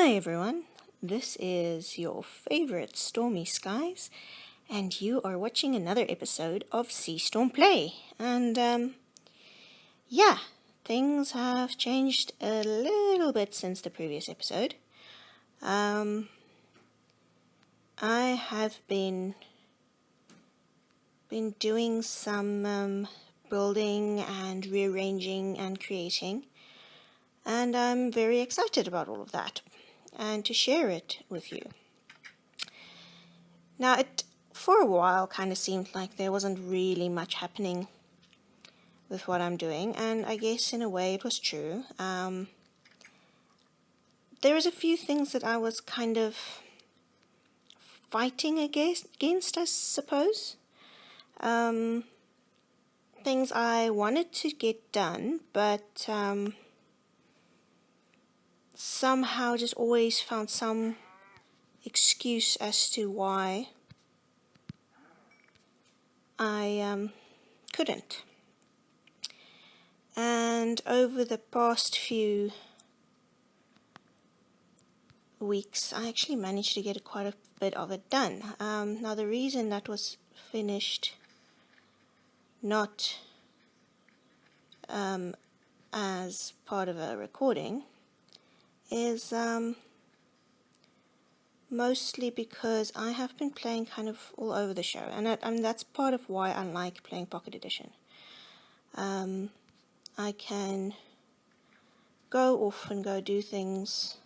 Hi everyone, this is your favorite Stormy Skies, and you are watching another episode of SeeStormPlay. And yeah, things have changed a little bit since the previous episode. I have been doing some building and rearranging and creating, and I'm very excited about all of that and to share it with you. Now, it for a while kind of seemed like there wasn't really much happening with what I'm doing, and I guess in a way it was true. There was a few things that I was kind of fighting against, I suppose. Things I wanted to get done, but somehow just always found some excuse as to why I couldn't. And over the past few weeks, I actually managed to get quite a bit of it done. Now, the reason that was finished not as part of a recording is mostly because I have been playing kind of all over the show, and that's part of why I like playing Pocket Edition. I can go off and go do things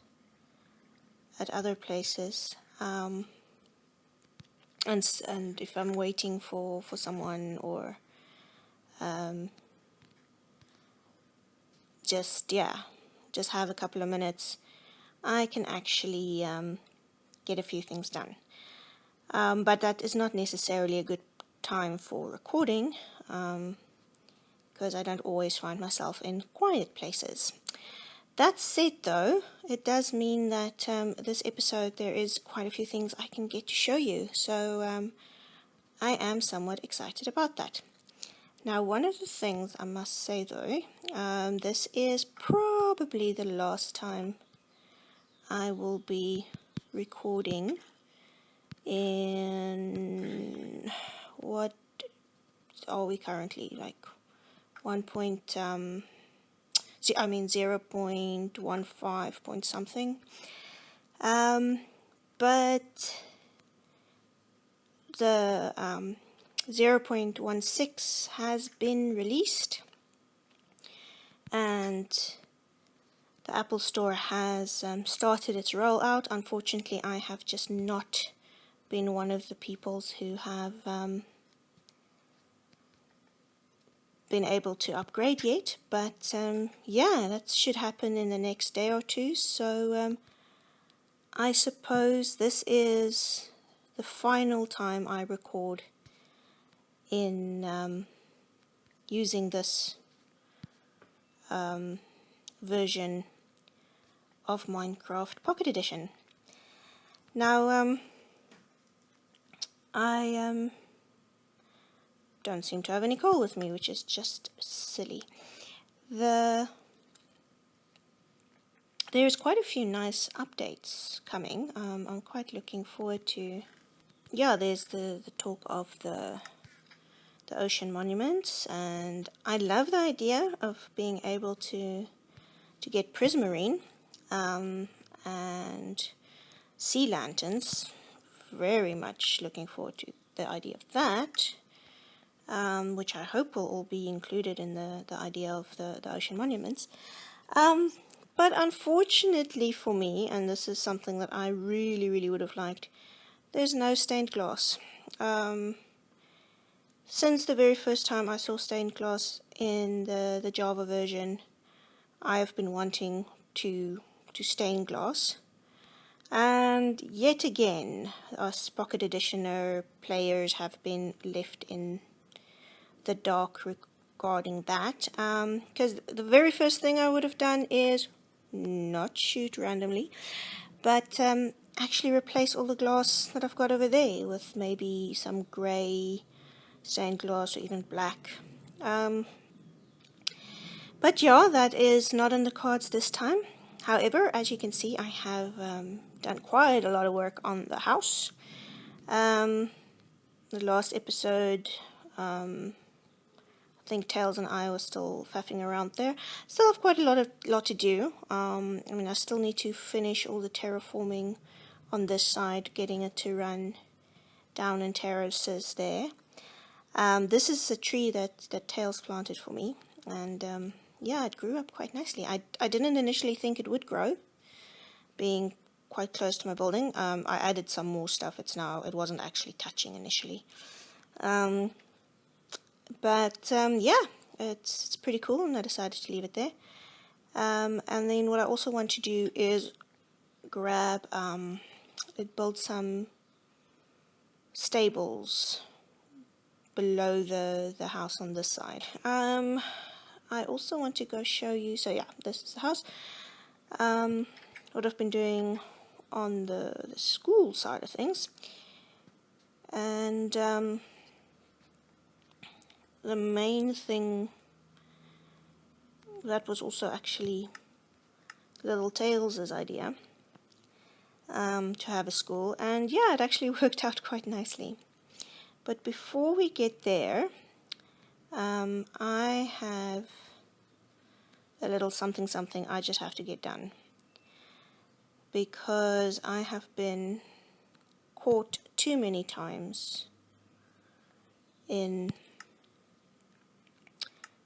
at other places, and if I'm waiting for someone, or just have a couple of minutes, I can actually get a few things done. But that is not necessarily a good time for recording, because I don't always find myself in quiet places. That said, though, it does mean that this episode there is quite a few things I can get to show you, so I am somewhat excited about that. Now, one of the things I must say, though, this is probably the last time I will be recording in, what are we currently, like 0.15 point something, but the 0.16 has been released, and the Apple Store has started its rollout. Unfortunately, I have just not been one of the peoples who have been able to upgrade yet, but yeah, that should happen in the next day or two. So I suppose this is the final time I record in using this version of Minecraft Pocket Edition. Now, I don't seem to have any coal with me, which is just silly. There's quite a few nice updates coming. I'm quite looking forward to. Yeah, there's the talk of the ocean monuments, and I love the idea of being able to get prismarine and sea lanterns. Very much looking forward to the idea of that, which I hope will all be included in the idea of the ocean monuments. But unfortunately for me, and this is something that I really would have liked, there's no stained glass. Since the very first time I saw stained glass in the Java version, I have been wanting to stain glass. And yet again, us Pocket Editioner players have been left in the dark regarding that. Because the very first thing I would have done is not shoot randomly, but actually replace all the glass that I've got over there with maybe some grey stained glass or even black. But yeah, that is not on the cards this time. However, as you can see, I have done quite a lot of work on the house. The last episode, I think Tails and I were still faffing around there. Still have quite a lot to do. I mean, I still need to finish all the terraforming on this side, getting it to run down in terraces there. This is a tree that Tails planted for me, and yeah, it grew up quite nicely. I didn't initially think it would grow, being quite close to my building. I added some more stuff. It wasn't actually touching initially. But yeah, it's pretty cool, and I decided to leave it there. And then what I also want to do is grab, build some stables below the house on this side. I also want to go show you, so yeah, this is the house. What I've been doing on the school side of things. And the main thing that was also actually Little Tails' idea, to have a school, and yeah, it actually worked out quite nicely. But before we get there, I have a little something I just have to get done, because I have been caught too many times in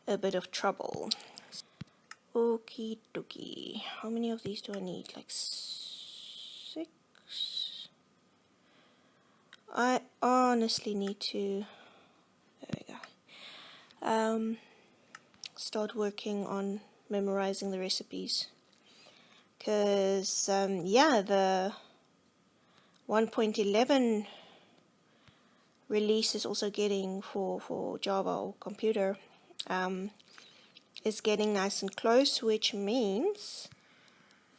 a bit of trouble. Okie dokie. How many of these do I need? Like 6? I honestly need to, there we go, start working on memorizing the recipes. Because, yeah, the 1.11 release is also getting for Java or computer, is getting nice and close, which means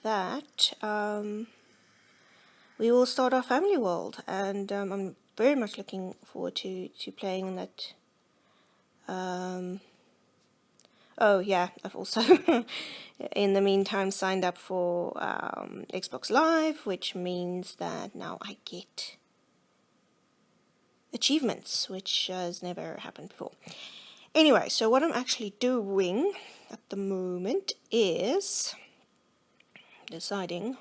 that we will start our family world, and I'm very much looking forward to playing that. Oh yeah, I've also in the meantime signed up for Xbox Live, which means that now I get achievements, which has never happened before. Anyway, so what I'm actually doing at the moment is deciding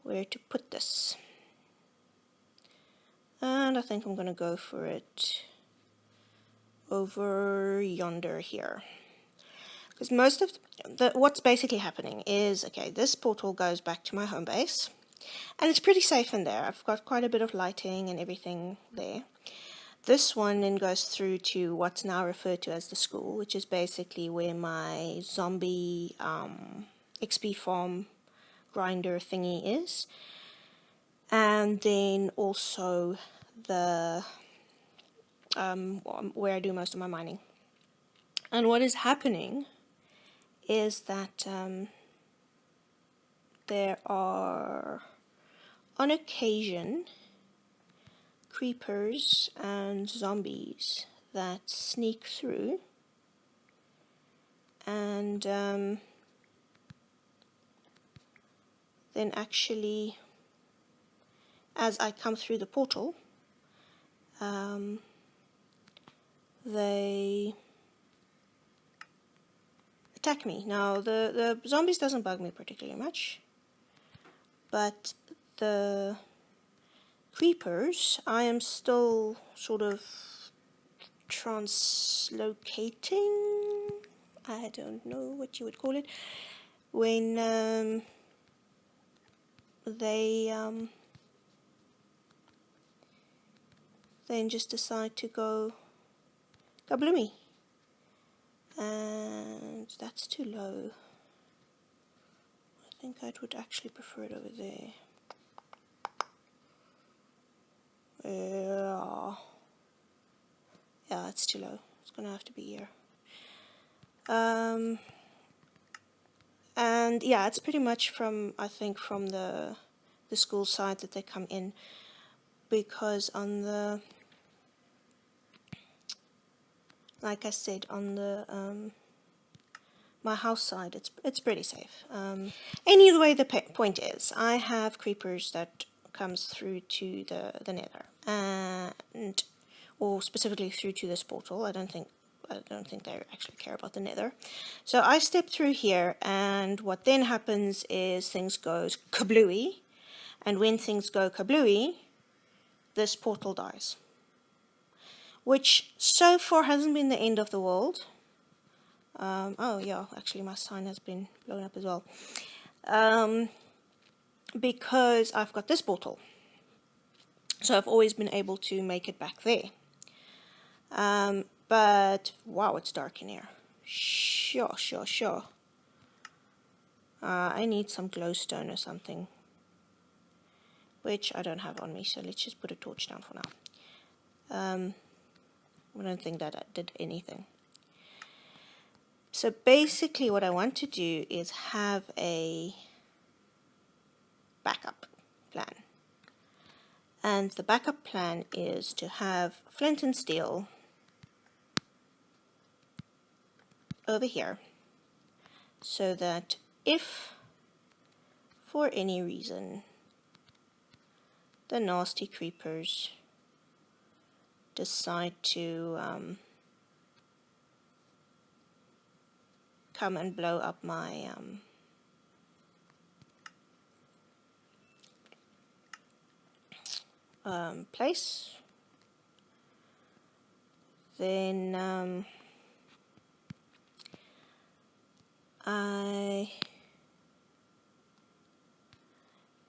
where to put this. And I think I'm going to go for it over yonder here. Because most of what's basically happening is, okay, this portal goes back to my home base, and it's pretty safe in there. I've got quite a bit of lighting and everything there. This one then goes through to what's now referred to as the school, which is basically where my zombie XP farm grinder thingy is. And then also the where I do most of my mining. And what is happening is that there are, on occasion, creepers and zombies that sneak through, and then actually, as I come through the portal, they attack me. Now, the zombies doesn't bug me particularly much, but the creepers, I am still sort of translocating. I don't know what you would call it. When they then just decide to go kabloomy. And that's too low. I think I would actually prefer it over there. Yeah, it's too low. It's gonna have to be here. And yeah, it's pretty much from, I think, from the school side that they come in, because on the, like I said, on the my house side, it's pretty safe. Anyway, the point is, I have creepers that comes through to the nether, and or specifically through to this portal. I don't think they actually care about the nether. So I step through here, and what then happens is things goes kablooey, and when things go kablooey, this portal dies. Which so far hasn't been the end of the world. Oh yeah, actually my sign has been blown up as well. Because I've got this portal. So I've always been able to make it back there. But wow, it's dark in here. Sure. I need some glowstone or something, which I don't have on me, so let's just put a torch down for now. I don't think that I did anything. So basically what I want to do is have a backup plan. And the backup plan is to have flint and steel over here, so that if for any reason the nasty creepers decide to come and blow up my place, then I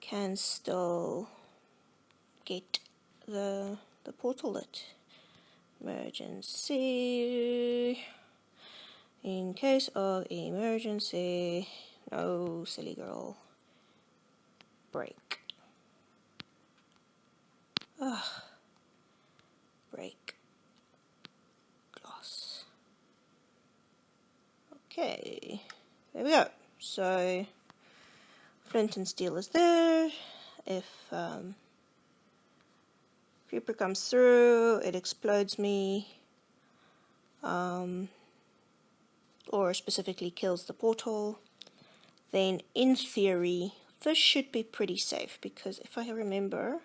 can still get the portal lit. Emergency. In case of emergency. No, silly girl. Break. Ugh. Break. Glass. Okay. There we go. So, flint and steel is there. If creeper comes through, it explodes me. Or specifically kills the portal, then in theory this should be pretty safe, because if I remember,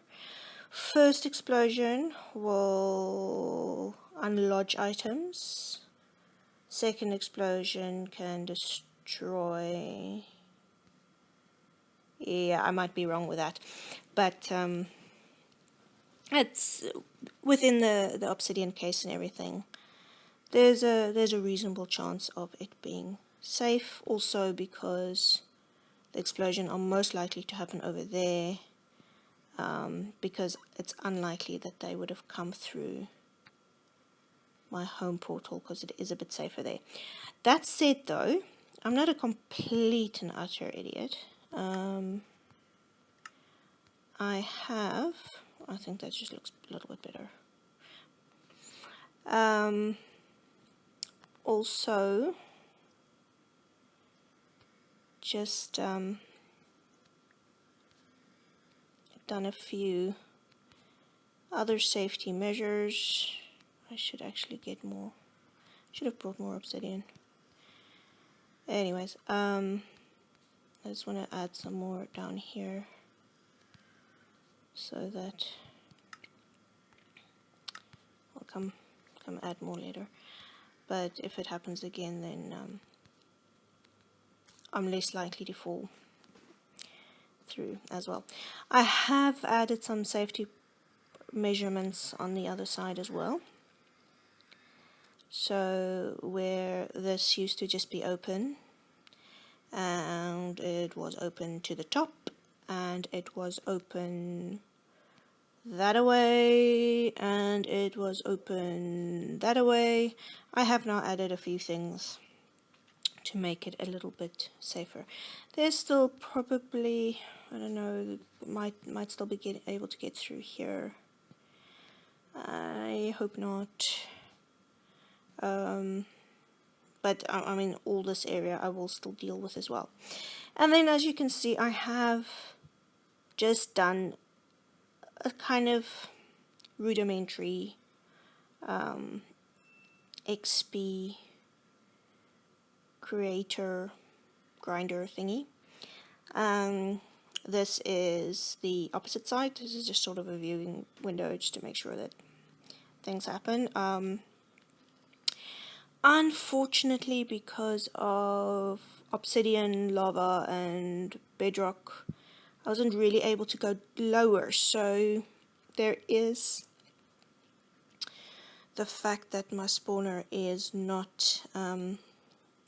first explosion will unlodge items, second explosion can destroy, yeah, I might be wrong with that, but it's within the obsidian case and everything. There's a reasonable chance of it being safe, also because the explosion are most likely to happen over there, because it's unlikely that they would have come through my home portal, because it is a bit safer there. That said though, I'm not a complete and utter idiot. I think that just looks a little bit better. Also, just done a few other safety measures. I should actually get more. Should have brought more obsidian. Anyways, I just want to add some more down here, so that I'll come add more later. But if it happens again, then I'm less likely to fall through as well. I have added some safety measurements on the other side as well. So where this used to just be open, and it was open to the top, and it was open that away, and it was open that away, I have now added a few things to make it a little bit safer. There's still probably, I don't know, might still be able to get through here. I hope not. But I mean, all this area I will still deal with as well. And then, as you can see, I have just done a kind of rudimentary XP creator grinder thingy. This is the opposite side. This is just sort of a viewing window just to make sure that things happen. Unfortunately, because of obsidian, lava, and bedrock, I wasn't really able to go lower, so there is the fact that my spawner is not,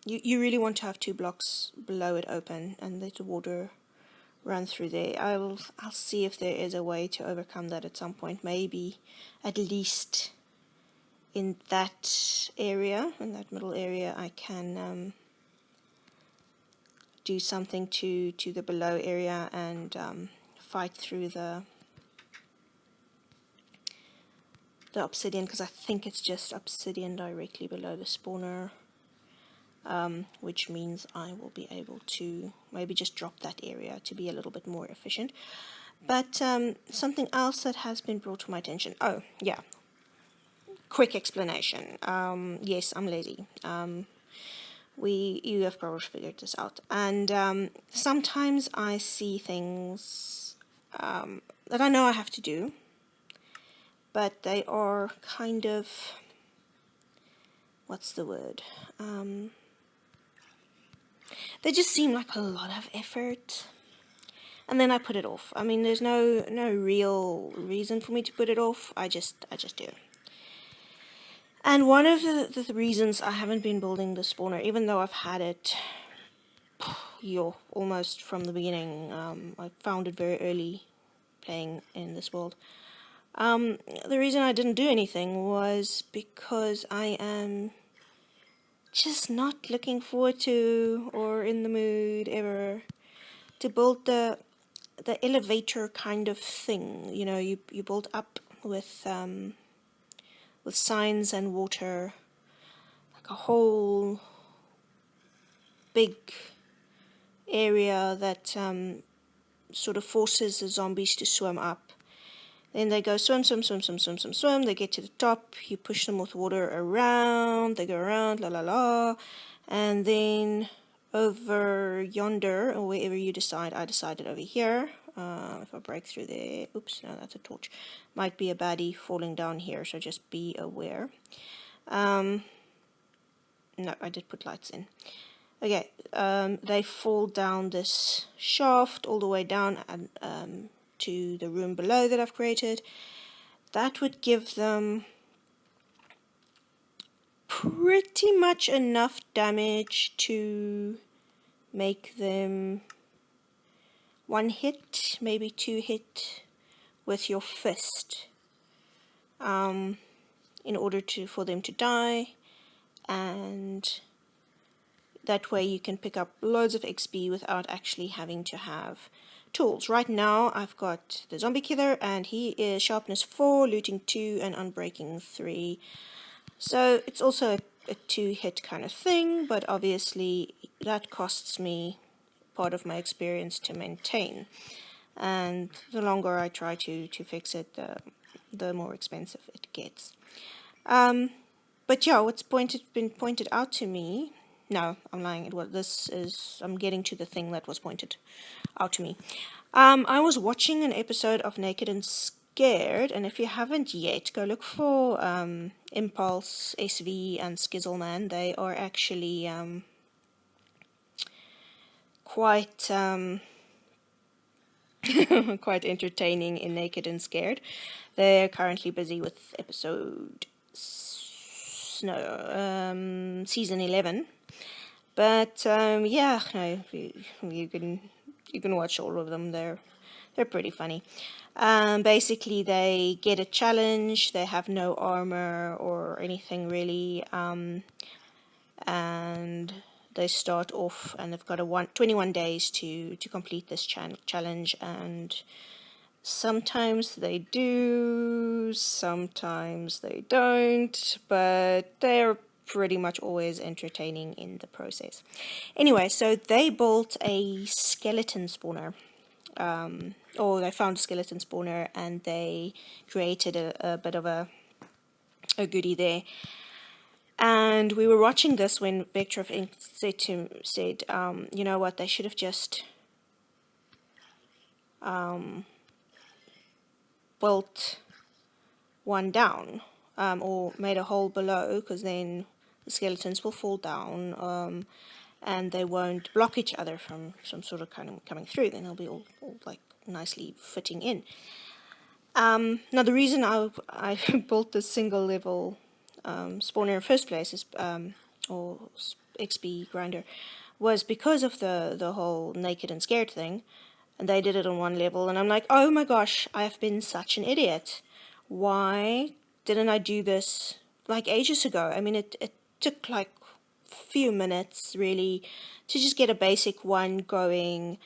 you really want to have 2 blocks below it open and let the water run through there. I'll see if there is a way to overcome that at some point, maybe at least in that area, in that middle area, I can do something to the below area and fight through the obsidian, because I think it's just obsidian directly below the spawner, which means I will be able to maybe just drop that area to be a little bit more efficient. But something else that has been brought to my attention, oh yeah, quick explanation. Yes, I'm lazy. You have probably figured this out, and sometimes I see things that I know I have to do, but they are kind of, what's the word? They just seem like a lot of effort, and then I put it off. I mean, there's no real reason for me to put it off. I just do. And one of the reasons I haven't been building the spawner, even though I've had it almost from the beginning, I found it very early playing in this world. The reason I didn't do anything was because I am just not looking forward to, or in the mood ever, to build the elevator kind of thing. You know, you build up with signs and water, like a whole big area that sort of forces the zombies to swim up. Then they go swim, swim, swim, swim, swim, swim, swim. They get to the top. You push them with water around. They go around, la la la. And then over yonder, or wherever you decide, I decided over here. If I break through there, oops, no, that's a torch. Might be a baddie falling down here, so just be aware. No, I did put lights in. Okay, they fall down this shaft all the way down and to the room below that I've created. That would give them pretty much enough damage to make them 1 hit, maybe 2 hit with your fist, in order for them to die, and that way you can pick up loads of XP without actually having to have tools. Right now I've got the zombie killer, and he is sharpness 4, looting 2, and unbreaking 3. So it's also a 2-hit kind of thing, but obviously that costs me part of my experience to maintain. And the longer I try to fix it, the more expensive it gets. But yeah, what's been pointed out to me. No, I'm lying. I'm getting to the thing that was pointed out to me. I was watching an episode of Naked and Scared, and if you haven't yet, go look for Impulse, SV, and Skizzleman. They are actually quite quite entertaining in Naked and Scared. They're currently busy with season 11. But yeah, no, you can watch all of them. They're pretty funny. Basically, they get a challenge. They have no armor or anything really, and they start off, and they've got 21 days to complete this challenge. And sometimes they do, sometimes they don't, but they're pretty much always entertaining in the process. Anyway, so they built a skeleton spawner, or they found a skeleton spawner, and they created a bit of a goodie there. And we were watching this when Vector of Ink said, you know what, they should have just built one down, or made a hole below, because then the skeletons will fall down, and they won't block each other from some sort of kind of coming through. Then they'll be all like nicely fitting in. Now the reason I built this single level spawner in the first place is, or XP grinder, was because of the whole naked and scared thing, and they did it on one level, and I'm like, oh my gosh, I have been such an idiot. Why didn't I do this like ages ago? I mean, it took like a few minutes really to just get a basic one going.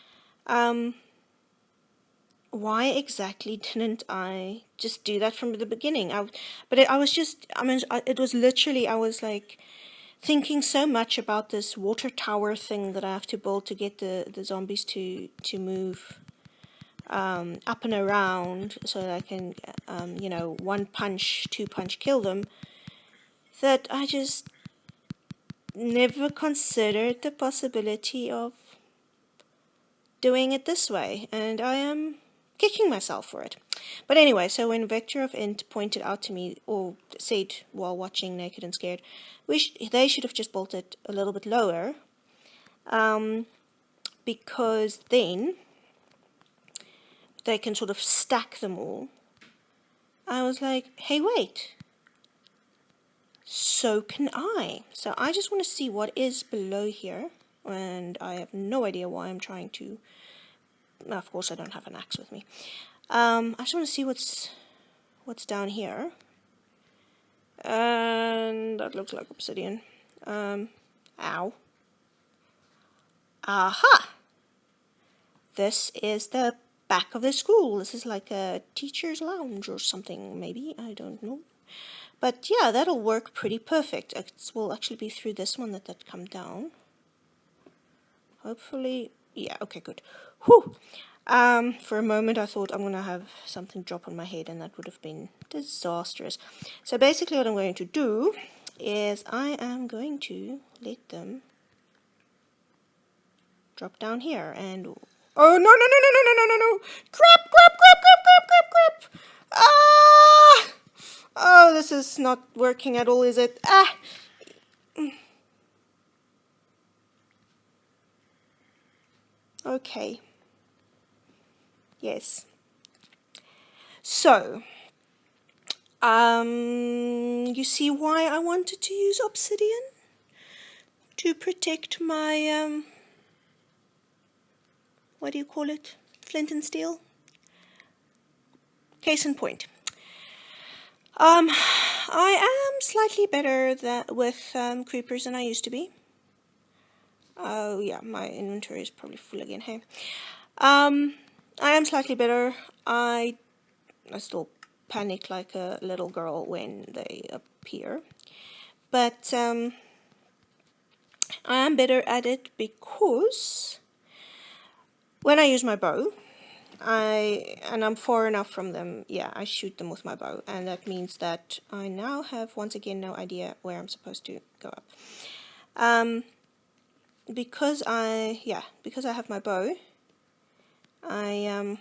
Why exactly didn't I just do that from the beginning? I was just, I mean, it was literally, I was like thinking so much about this water tower thing that I have to build to get the zombies to move up and around so that I can, you know, one punch, two punch kill them, that I just never considered the possibility of doing it this way, and I am kicking myself for it. But anyway, so when Vector of Int pointed out to me, or said while watching Naked and Scared, they should have just built it a little bit lower, because then they can sort of stack them all. I was like, hey, wait, so can I. So I just want to see what is below here, and I have no idea why I'm trying to. Of course, I don't have an axe with me. I just want to see what's down here, and that looks like obsidian. Ow. Aha! This is the back of the school. This is like a teacher's lounge or something, maybe. I don't know. But yeah, that'll work pretty perfect. It will actually be through this one that come down. Hopefully, yeah, okay, good. Whew! For a moment I thought I'm going to have something drop on my head, and that would have been disastrous. So basically what I'm going to do is I am going to let them drop down here, and oh, no, no, no, no, no, no, no, no, no! Crap, crap, crap, crap, crap, crap, crap! Ah! Oh, this is not working at all, is it? Ah! Okay. Yes. So, you see why I wanted to use obsidian? To protect my, what do you call it? Flint and steel? Case in point. I am slightly better with creepers than I used to be. Oh yeah, my inventory is probably full again, hey? I am slightly better. I still panic like a little girl when they appear. But I am better at it because when I use my bow, and I'm far enough from them, yeah, I shoot them with my bow, and that means that I now have once again no idea where I'm supposed to go up. Because I have my bow, okay,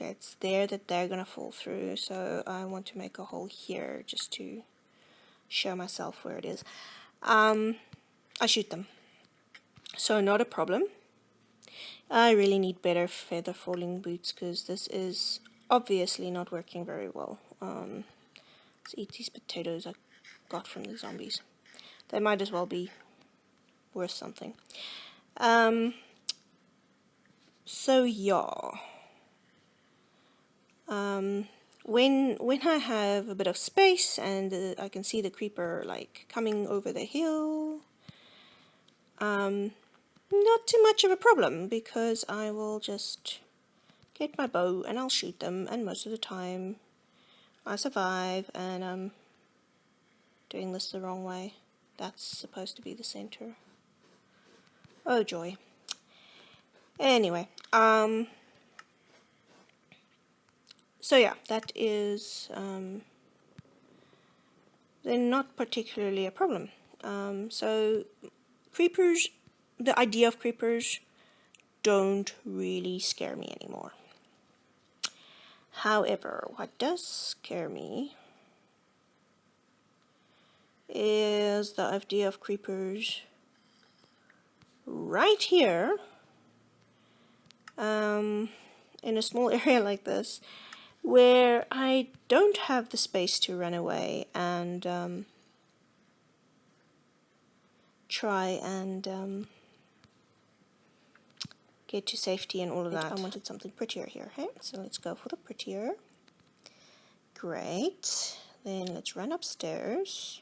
it's there that they're gonna fall through, so I want to make a hole here just to show myself where it is. I shoot them, so not a problem. I really need better feather falling boots because this is obviously not working very well. Let's eat these potatoes I got from the zombies. They might as well be worth something. So yeah. When I have a bit of space and I can see the creeper like coming over the hill, not too much of a problem because I will just get my bow and I'll shoot them, and most of the time I survive. And I'm doing this the wrong way. That's supposed to be the center. Oh joy. Anyway, so yeah, that is they're not particularly a problem. So creepers, the idea of creepers don't really scare me anymore. However, what does scare me is the idea of creepers right here, in a small area like this, where I don't have the space to run away and try and get to safety and all of that. I wanted something prettier here, hey? So let's go for the prettier. Great. Then let's run upstairs.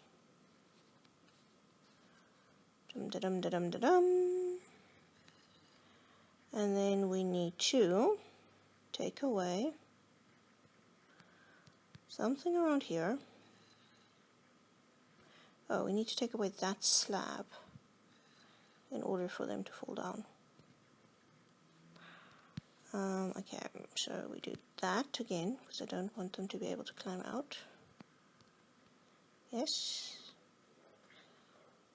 Dum-da-dum-da-dum-da-dum. And then we need to take away something around here. Oh, we need to take away that slab in order for them to fall down. Okay, so we do that again, because I don't want them to be able to climb out. Yes.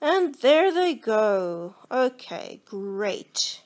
And there they go. Okay, great.